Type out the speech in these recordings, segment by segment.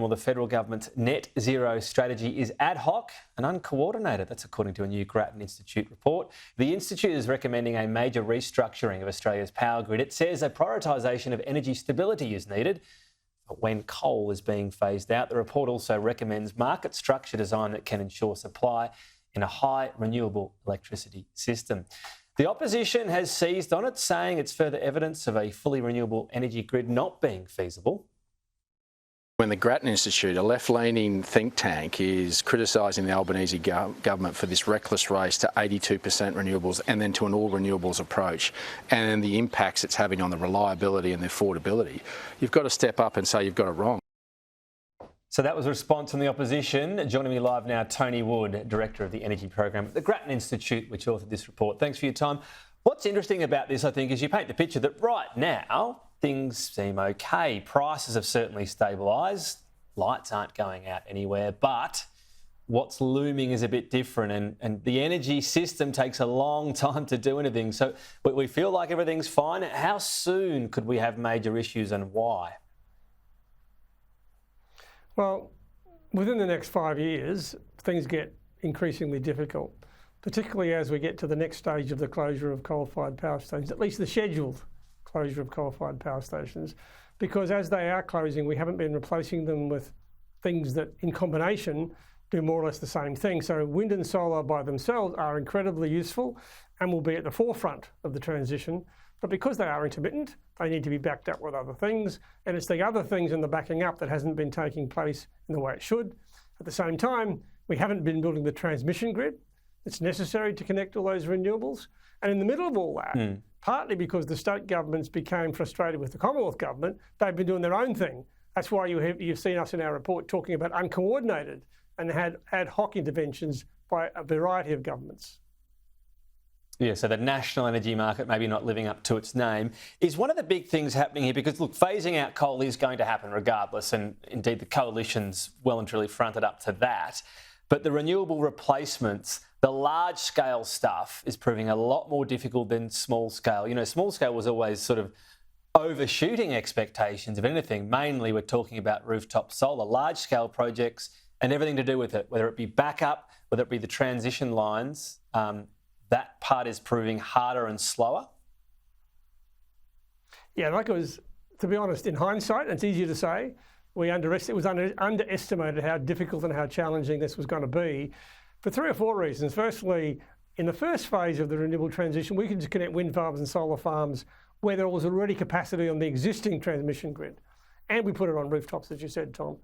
Well, the federal government's net zero strategy is ad hoc and uncoordinated. That's according to a new Grattan Institute report. The Institute is recommending a major restructuring of Australia's power grid. It says a prioritisation of energy stability is needed when coal is being phased out. The report also recommends market structure design that can ensure supply in a high renewable electricity system. The opposition has seized on it, saying it's further evidence of a fully renewable energy grid not being feasible. When the Grattan Institute, a left-leaning think tank, is criticising the Albanese government for this reckless race to 82% renewables and then to an all-renewables approach and the impacts it's having on the reliability and the affordability, you've got to step up and say you've got it wrong. So that was a response from the opposition. Joining me live now, Tony Wood, Director of the Energy Program at the Grattan Institute, which authored this report. Thanks for your time. What's interesting about this, I think, is you paint the picture that right now things seem okay. Prices have certainly stabilised. Lights aren't going out anywhere, but what's looming is a bit different, and the energy system takes a long time to do anything. So we feel like everything's fine. How soon could we have major issues and why? Well, within the next 5 years, things get increasingly difficult, particularly as we get to the next stage of the closure of coal-fired power stations, at least the scheduled closure of coal-fired power stations, because as they are closing, we haven't been replacing them with things that in combination do more or less the same thing. So wind and solar by themselves are incredibly useful and will be at the forefront of the transition. But because they are intermittent, they need to be backed up with other things. And it's the other things in the backing up that hasn't been taking place in the way it should. At the same time, we haven't been building the transmission grid that's necessary to connect all those renewables. And in the middle of all that, partly because the state governments became frustrated with the Commonwealth government, they've been doing their own thing. That's why you've seen us in our report talking about uncoordinated and had ad hoc interventions by a variety of governments. Yeah, so the national energy market maybe not living up to its name is one of the big things happening here, because, look, phasing out coal is going to happen regardless, and indeed the coalition's well and truly fronted up to that. But the renewable replacements, the large-scale stuff, is proving a lot more difficult than small-scale. You know, small-scale was always sort of overshooting expectations of anything. Mainly we're talking about rooftop solar, large-scale projects and everything to do with it, whether it be backup, whether it be the transition lines. That part is proving harder and slower. Yeah, like it was, to be honest, in hindsight, it's easier to say, it was underestimated how difficult and how challenging this was going to be for 3 or 4 reasons. Firstly, in the first phase of the renewable transition, we could just connect wind farms and solar farms where there was already capacity on the existing transmission grid. And we put it on rooftops, as you said, Tom.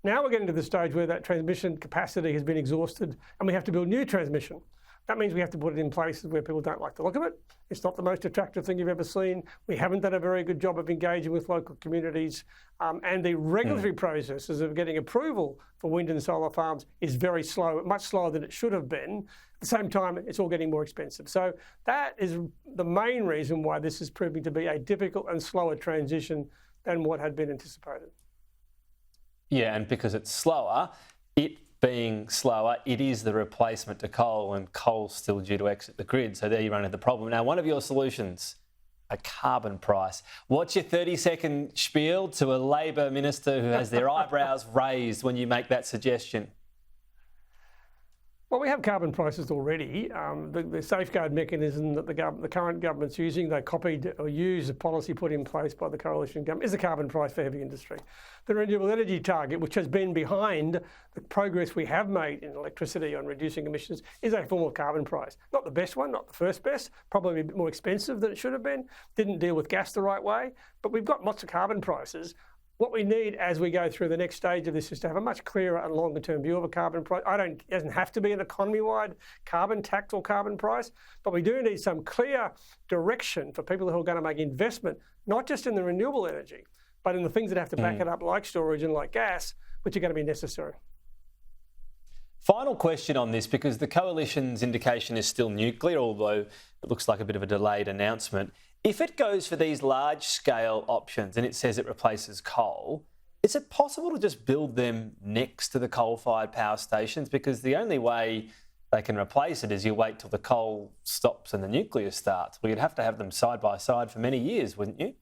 Now we're getting to the stage where that transmission capacity has been exhausted and we have to build new transmission. That means we have to put it in places where people don't like the look of it. It's not the most attractive thing you've ever seen. We haven't done a very good job of engaging with local communities. And the regulatory processes of getting approval for wind and solar farms is very slow, much slower than it should have been. At the same time, it's all getting more expensive. So that is the main reason why this is proving to be a difficult and slower transition than what had been anticipated. Yeah, and because it's slower, being slower, it is the replacement to coal, and coal's still due to exit the grid. So there you run into the problem. Now, one of your solutions, a carbon price. What's your 30-second spiel to a Labor minister who has their eyebrows raised when you make that suggestion? Well, we have carbon prices already. The safeguard mechanism that the current government's using, they copied or used a policy put in place by the coalition government, is a carbon price for heavy industry. The renewable energy target, which has been behind the progress we have made in electricity on reducing emissions, is a form of carbon price. Not the best one, not the first best, probably a bit more expensive than it should have been, didn't deal with gas the right way, but we've got lots of carbon prices. What we need as we go through the next stage of this is to have a much clearer and longer term view of a carbon price. It doesn't have to be an economy-wide carbon tax or carbon price, but we do need some clear direction for people who are going to make investment, not just in the renewable energy, but in the things that have to back it up, like storage and like gas, which are going to be necessary. Final question on this, because the coalition's indication is still nuclear, although it looks like a bit of a delayed announcement. If it goes for these large-scale options and it says it replaces coal, is it possible to just build them next to the coal-fired power stations? Because the only way they can replace it is you wait till the coal stops and the nuclear starts. Well, you'd have to have them side by side for many years, wouldn't you?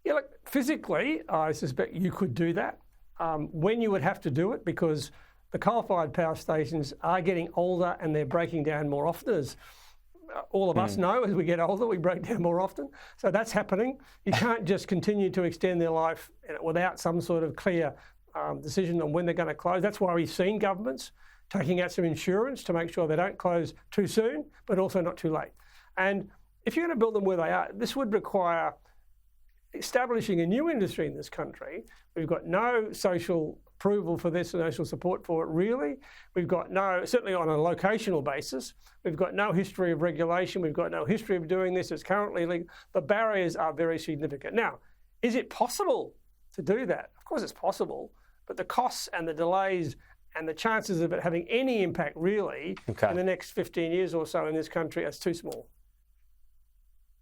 Yeah, look, physically, I suspect you could do that. When you would have to do it, because the coal-fired power stations are getting older and they're breaking down more often. As all of us know, as we get older, we break down more often. So that's happening. You can't just continue to extend their life without some sort of clear decision on when they're going to close. That's why we've seen governments taking out some insurance to make sure they don't close too soon, but also not too late. And if you're going to build them where they are, this would require establishing a new industry in this country. We've got no social approval for this, social support for it, really. We've got no, certainly on a locational basis, we've got no history of regulation. We've got no history of doing this. It's currently legal. The barriers are very significant. Now, is it possible to do that? Of course it's possible, but the costs and the delays and the chances of it having any impact really in the next 15 years or so in this country is too small.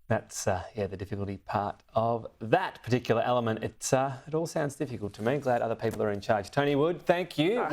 That's the difficulty part of that particular element. It all sounds difficult to me. Glad other people are in charge. Tony Wood, thank you.